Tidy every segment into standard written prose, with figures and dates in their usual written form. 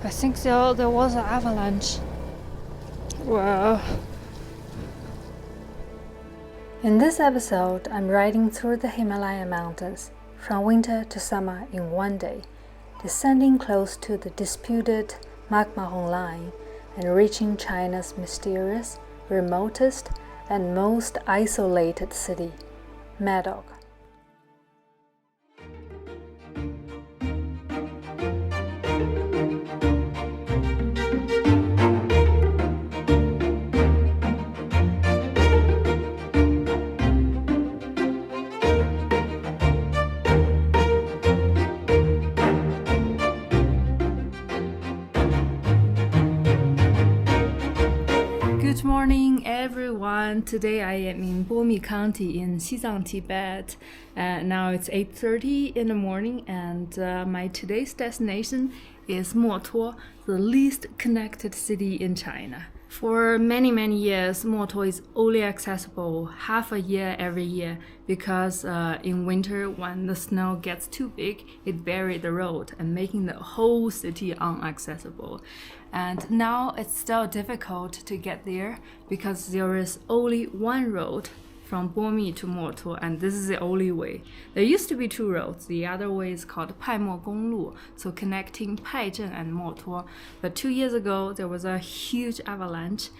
I think there was an avalanche. Wow. In this episode, I'm riding through the Himalayan mountains from winter to summer in one day, descending close to the disputed McMahon Line and reaching China's mysterious, remotest, and most isolated city, Medog. Good morning, everyone. Today I am in Bomi County in Xizang, Tibet. Now it's 8:30 in the morning, and my today's destination is Motuo, the least connected city in China. For many years, Motuo is only accessible half a year every year because in winter, when the snow gets too big, it buried the road and making the whole city inaccessible. And now it's still difficult to get there because there is only one road from Bomi to Motuo, and this is the only way. There used to be two roads. The other way is called Paimo Gonglu, so connecting Paizhen and Motuo. But 2 years ago, there was a huge avalanche.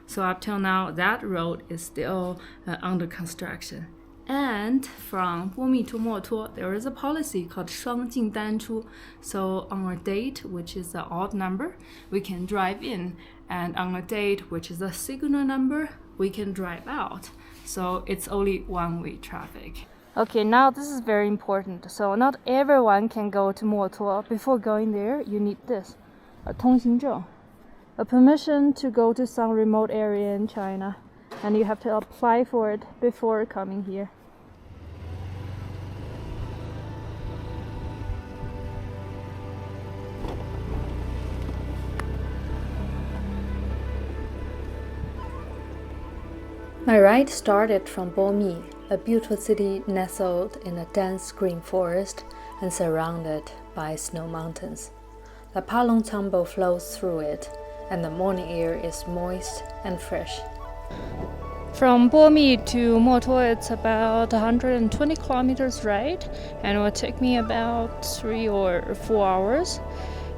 So up till now, that road is still under construction. And from Bomi to Motuo, there is a policy called 双进单出. So on a date, which is an odd number, we can drive in. And on a date, which is a signal number, we can drive out. So it's only one-way traffic. Okay, now this is very important. So not everyone can go to Motuo. Before going there, you need this, a 通行证, a permission to go to some remote area in China. And you have to apply for it before coming here. My ride started from Bomi, a beautiful city nestled in a dense green forest and surrounded by snow mountains. The Palong Tumbo flows through it, and the morning air is moist and fresh. From Bomi to Motuo, it's about 120 kilometers ride, and it will take me about 3 or 4 hours.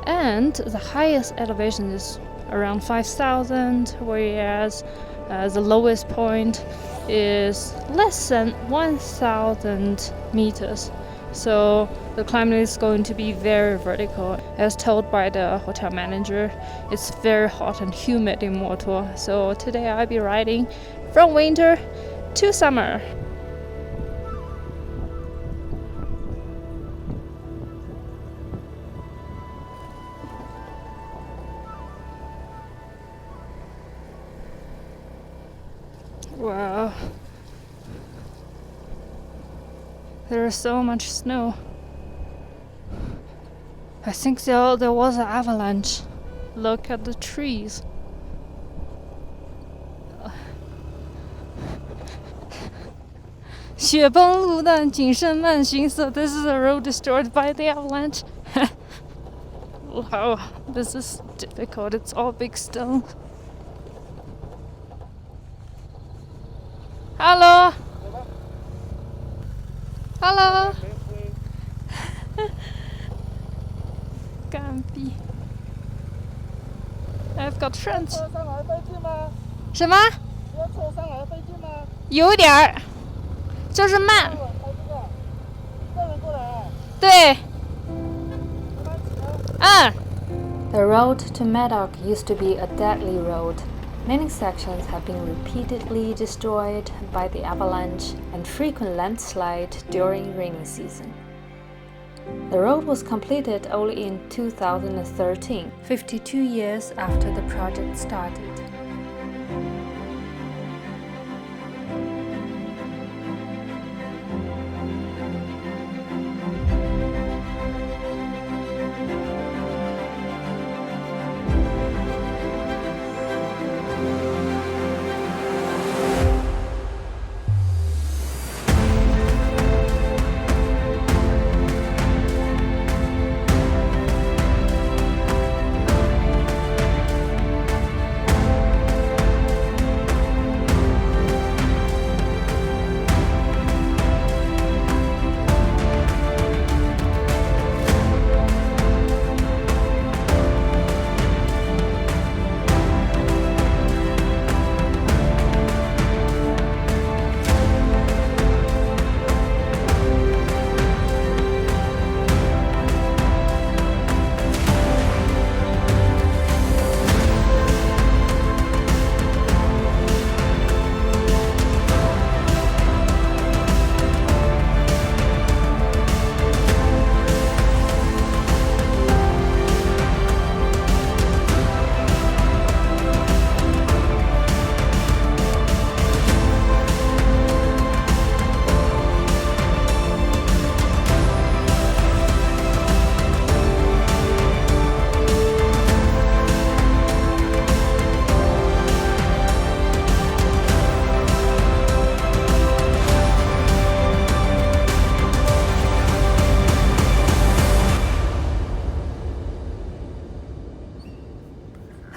And the highest elevation is around 5,000, whereas the lowest point is less than 1,000 meters. So the climate is going to be very vertical. As told by the hotel manager, it's very hot and humid in Motuo. So today I'll be riding from winter to summer. Wow. There is so much snow. I think there was an avalanche. Look at the trees. So this is a road destroyed by the avalanche. Wow, this is difficult. It's all big stones. Hello. Hello. 干逼 I've got friends. 什么？有点儿，就是慢。对。The road to Medog used to be a deadly road. Many sections have been repeatedly destroyed by the avalanche and frequent landslide during rainy season. The road was completed only in 2013, 52 years after the project started.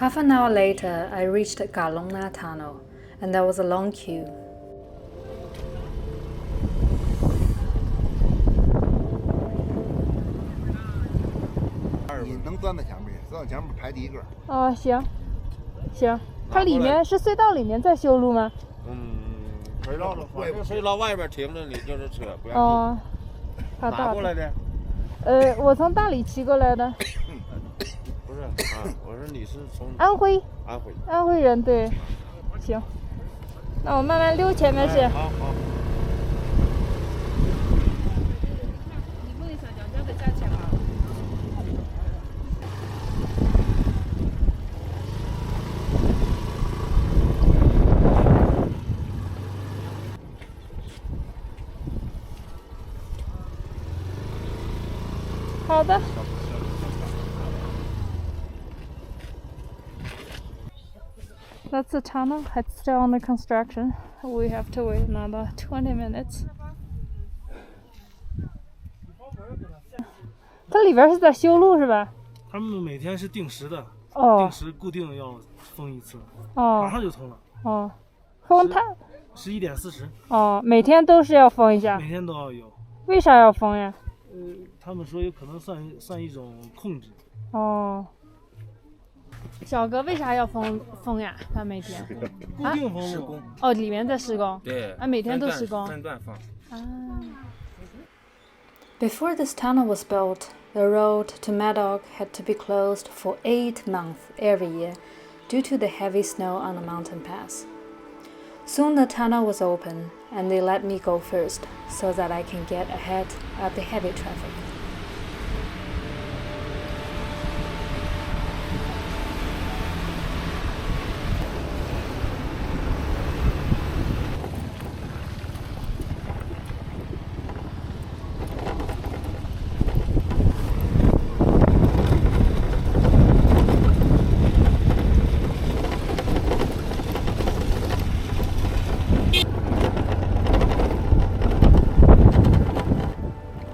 Half an hour later, I reached Galongla Tunnel, and there was a long queue. 你能钻到前面去，钻到前面排第一个。哦，行，行。它里面是隧道里面在修路吗？隧道外边停着，你就是车，不要进。哦，哪过来的？我从大理骑过来的。不是啊，我说你是从安徽。安徽人，对。行，那我慢慢溜前面去。好。你问一下两家的价钱吗？好的。That's the tunnel. It's still under construction. We have to wait another 20 minutes. 它里边是在修路是吧？他们每天是定时的，定时固定要封一次，马上就通了。哦，封它11:40。哦，每天都是要封一下。每天都要有。为啥要封呀？他们说有可能算一种控制。哦。小哥为啥要封呀？他每天固定封施工。哦，里面在施工。对。每天都施工。分段放。Before this tunnel was built, the road to Medog had to be closed for 8 months every year due to the heavy snow on the mountain pass. Soon the tunnel was open, and they let me go first so that I can get ahead of the heavy traffic.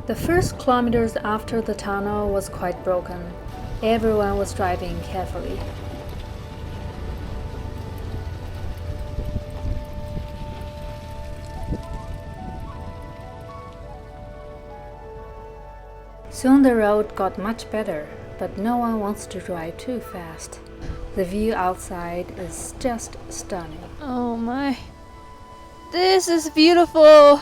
The first kilometers after the tunnel was quite broken. Everyone was driving carefully. Soon the road got much better, but no one wants to drive too fast. The view outside is just stunning. Oh my. This is beautiful.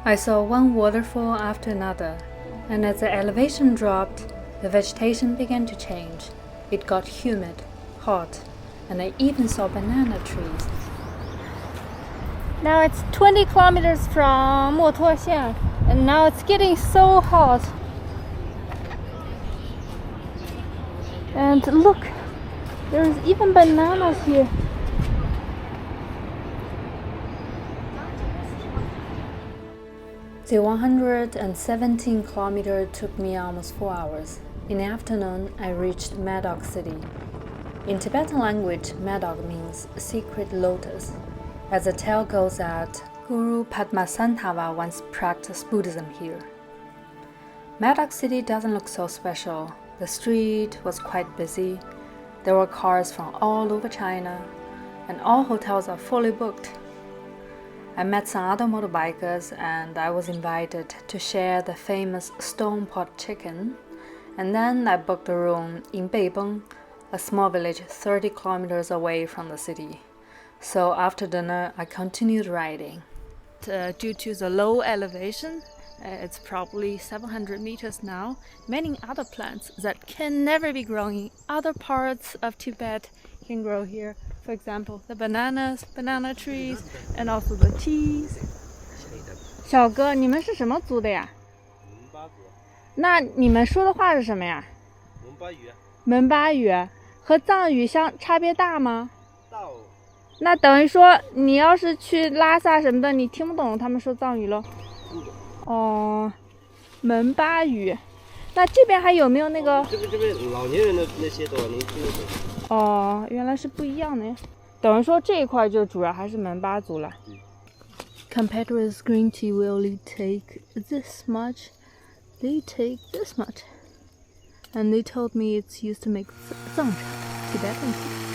I saw one waterfall after another, and as the elevation dropped, the vegetation began to change. It got humid, hot, and I even saw banana trees. Now it's 20 kilometers from Motuo, and now it's getting so hot. And look, there's even bananas here. The 117 kilometers took me almost 4 hours. In the afternoon, I reached Medog city. In Tibetan language, Medog means secret lotus. As the tale goes that Guru Padmasambhava once practiced Buddhism here. Medog city doesn't look so special. The street was quite busy. There were cars from all over China, and all hotels are fully booked. I met some other motorbikers and I was invited to share the famous stone pot chicken. And then I booked a room in Beibeng, a small village 30 kilometers away from the city. So after dinner, I continued riding. Due to the low elevation, it's probably 700 meters now, many other plants that can never be grown in other parts of Tibet can grow here. For example, the bananas, banana trees, and also the teas. 小哥，你们是什么族的呀？蒙巴族。那你们说的话是什么呀？蒙巴语。蒙巴语和藏语差别大吗？大哦。那等于说，你要是去拉萨什么的，你听不懂他们说藏语咯？听不懂。哦，蒙巴语。那这边还有没有那个？这边老年人的那些的，您听得懂？哦，原来是不一样的。等于说这一块就主要还是蒙巴族了。Compared with green tea, we only take this much. They take this much, and they told me it's used to make zangcha, Tibetan tea.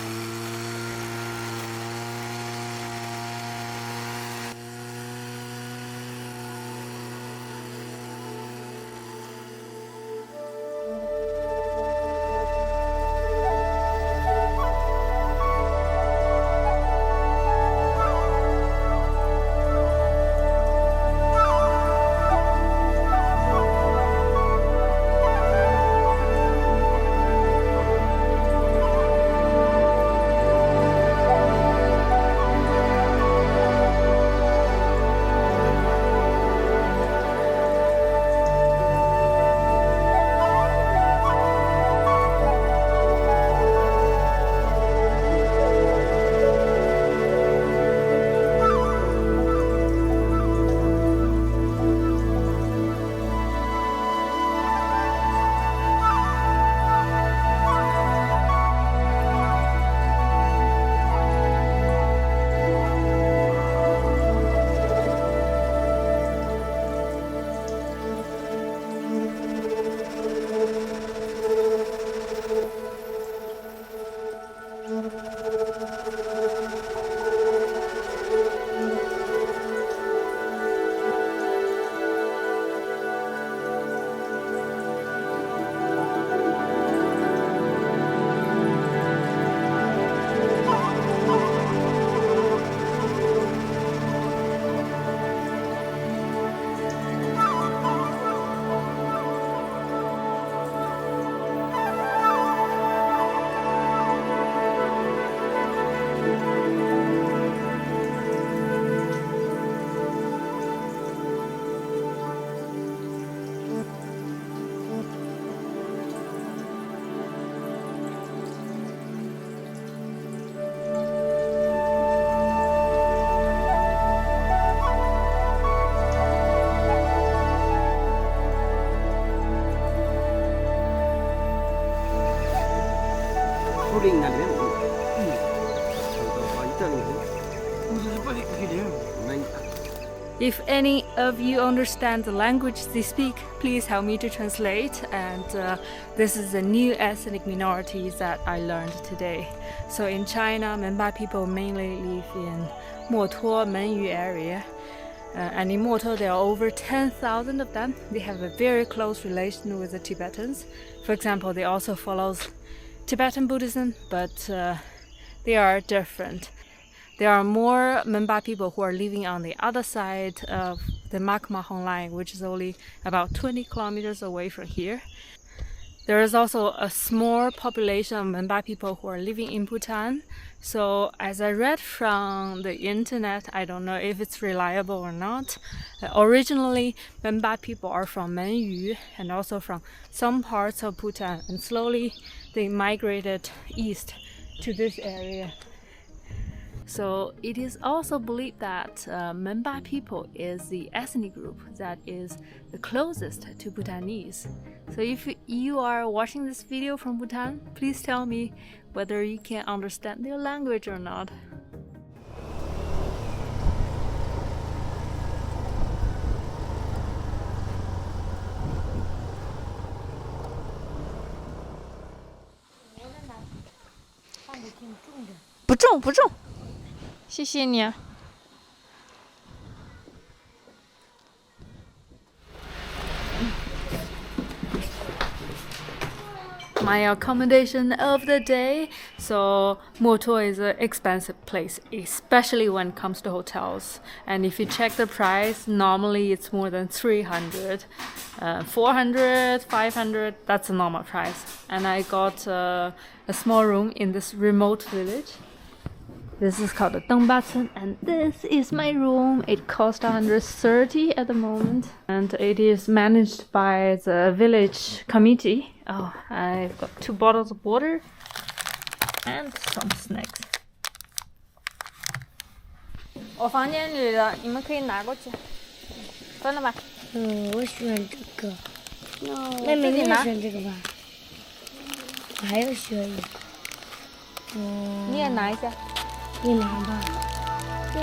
If any of you understand the language they speak, please help me to translate. And this is a new ethnic minority that I learned today. So in China, Monpa people mainly live in Motuo, Menyu area. And in Motuo, there are over 10,000 of them. They have a very close relation with the Tibetans. For example, they also follow Tibetan Buddhism, but they are different. There are more Monpa people who are living on the other side of the McMahon Line, which is only about 20 kilometers away from here. There is also a small population of Monpa people who are living in Bhutan. So as I read from the internet, I don't know if it's reliable or not. Originally, Monpa people are from Menyu and also from some parts of Bhutan, and slowly they migrated east to this area. So it is also believed that Monpa people is the ethnic group that is the closest to Bhutanese. So if you are watching this video from Bhutan, please tell me whether you can understand their language or not. my accommodation of the day. So Motuo is an expensive place, especially when it comes to hotels. And if you check the price, normally it's more than 300, 400, 500. That's a normal price. And I got a small room in this remote village. This is called the Dengba, and this is my room. It costs 130 at the moment, and it is managed by the village committee. Oh, I've got 2 bottles of water and some snacks. 我房间里的，你们可以拿过去，分了吧？我选这个。妹妹，你也选这个吧？我还要选一个。你也拿一下。 你拿吧。对。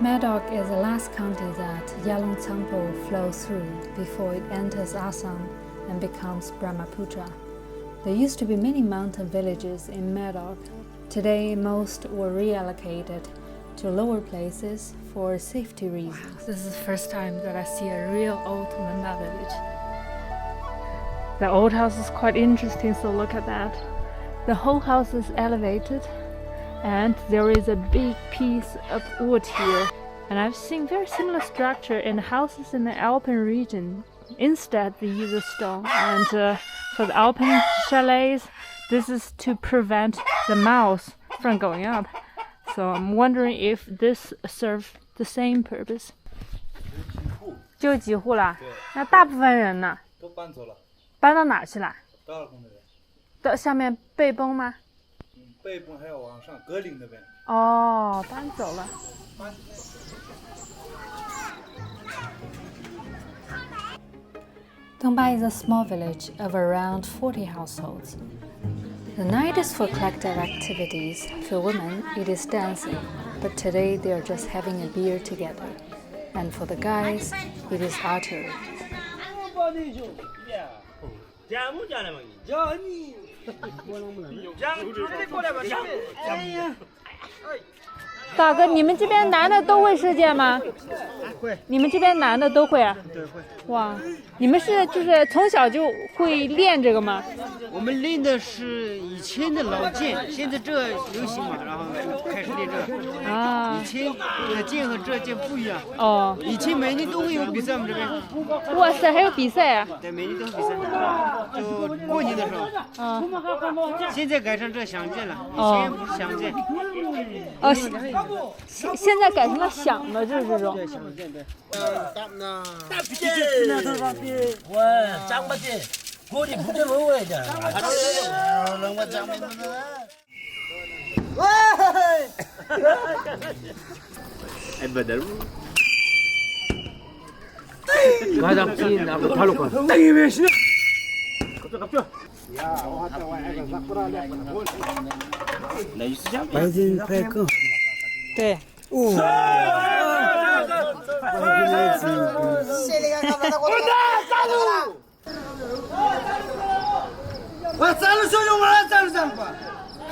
Medog is the last county that Galongla Tunnel flows through before it enters Assam and becomes Brahmaputra. There used to be many mountain villages in Medog. Today, most were reallocated to lower places for safety reasons. Wow, this is the first time that I see a real old Monpa village. The old house is quite interesting, so look at that. The whole house is elevated, and there is a big piece of wood here. And I've seen very similar structure in houses in the Alpine region. Instead, they use a stone. And for the Alpine chalets, this is to prevent the mouse from going up. So I'm wondering if this serves the same purpose. 就几户啦？那大部分人呢？都搬走了。搬到哪儿去了？到二宫那边。到下面背崩吗？背崩还要往上格岭那边。哦，搬走了。Dengba is a small village of around 40 households. The night is for collective activities. For women, it is dancing, but today they are just having a beer together. And for the guys, it is archery. 大哥，你们这边男的都会射箭吗？会。你们这边男的都会啊？对，会。哇，你们是就是从小就会练这个吗？我们练的是以前的老箭，现在这流行嘛，然后就开始练这。啊。以前的箭和这箭不一样。哦。以前每年都会有比赛，我们这边。哇塞，还有比赛啊！对，每年都有比赛，就过年的时候。啊。现在改成这响箭了，以前不是响箭。哦。 现在改成了响的，就是这种。大皮那头上的，我长不的，锅里不得我味的。我长不的。喂！哎，不得。我讲拼那个跑路过。等一下是。那是讲。白天拍更好。 对。哦。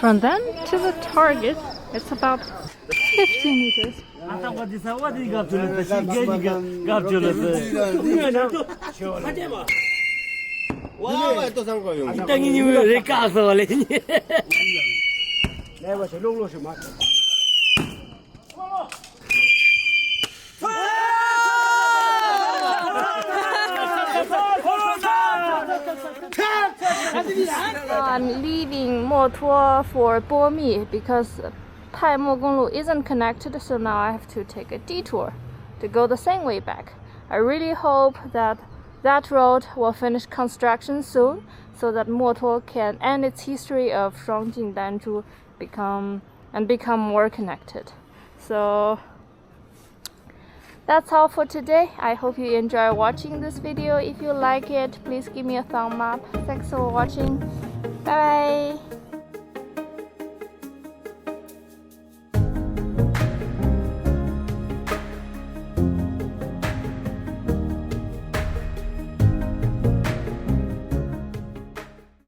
From them to the target, it's about 50 meters. I'm leaving Motuo for Bomi because Tai Mo Gonglu isn't connected, so now I have to take a detour to go the same way back. I really hope that that road will finish construction soon, so that Motuo can end its history of Shuangjing Danzhu become more connected. So that's all for today. I hope you enjoy watching this video. If you like it, please give me a thumb up. Thanks for watching.